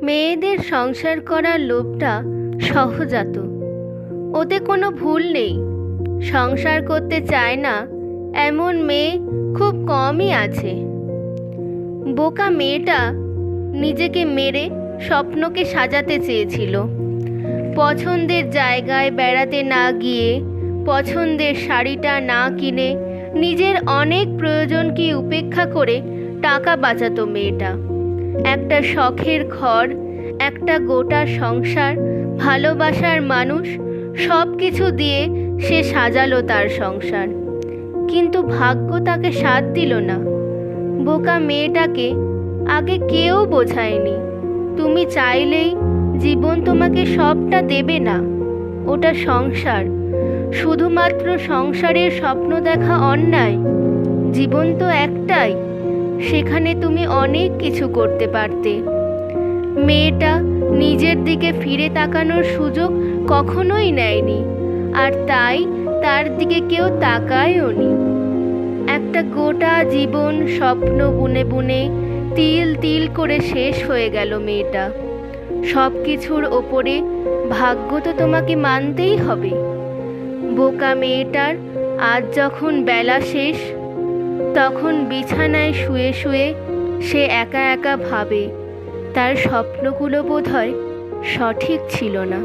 মেয়েদের সংসার করার লোভটা সহজাত, ওতে কোনো ভুল নেই। সংসার করতে চায় না এমন মেয়ে খুব কমই আছে। বোকা মেয়েটা নিজেকে মেরে স্বপ্নকে সাজাতে চেয়েছিল। পছন্দের জায়গায় বেড়াতে না গিয়ে, পছন্দের শাড়িটা না কিনে, নিজের অনেক প্রয়োজনকে উপেক্ষা করে টাকা বাঁচাতো মেয়েটা। একটা শখের ঘর, একটা গোটা সংসার, ভালোবাসার মানুষ, সব কিছু দিয়ে সে সাজালো তার সংসার। কিন্তু ভাগ্য তাকে সাথ দিল না। বোকা মেয়েটাকে আগে কেউ বোঝায়নি, তুমি চাইলেই জীবন তোমাকে সবটা দেবে না। ওটা সংসার, শুধুমাত্র সংসারের স্বপ্ন দেখা অন্যায়। জীবন তো একটাই, সেখানে তুমি অনেক কিছু করতে পারতে। মেয়েটা নিজের দিকে ফিরে তাকানোর সুযোগ কখনোই নেয়নি, আর তাই তার দিকে কেউ তাকায়ও নি। একটা গোটা জীবন স্বপ্ন বুনে বুনে তিল তিল করে শেষ হয়ে গেল মেয়েটা। সব কিছুর ওপরে ভাগ্য তো তোমাকে মানতেই হবে। বোকা মেয়েটার আজ যখন বেলা শেষ, তখন বিছানায় শুয়ে শুয়ে সে একা একা ভাবে, তার স্বপ্নগুলো বোধহয় সঠিক ছিল না।